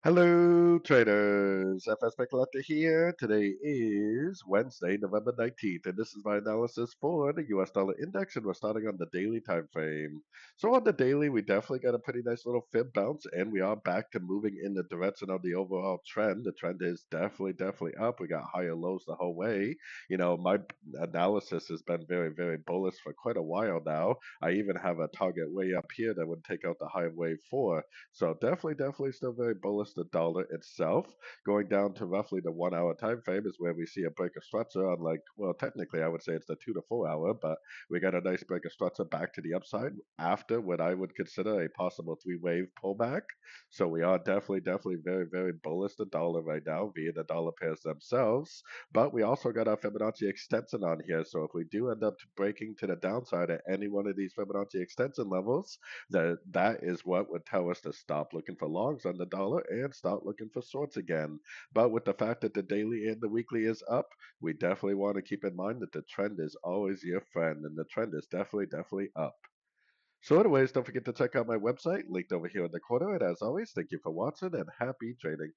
Hello, traders. FX Pip Collector here. Today is Wednesday, November 19th, and this is my analysis for the US dollar index, and we're starting on the daily time frame. So on the daily, we definitely got a pretty nice little fib bounce, and we are back to moving in the direction of the overall trend. The trend is definitely up. We got higher lows the whole way. My analysis has been very bullish for quite a while now. I even have a target way up here that would take out the high wave 4. So definitely still very bullish. The dollar itself going down to roughly the 1 hour time frame is where we see a break of structure on, like, well, technically I would say it's the 2 to 4 hour, but we got a nice break of structure back to the upside after what I would consider a possible three-wave pullback. So we are definitely very bullish the dollar right now via the dollar pairs themselves. But we also got our Fibonacci extension on here. So if we do end up breaking to the downside at any one of these Fibonacci extension levels, that is what would tell us to stop looking for longs on the dollar and start looking for shorts again. But with the fact that the daily and the weekly is up, we definitely want to keep in mind that the trend is always your friend, and the trend is definitely up. So anyways, don't forget to check out my website linked over here in the corner. And as always, thank you for watching and happy trading.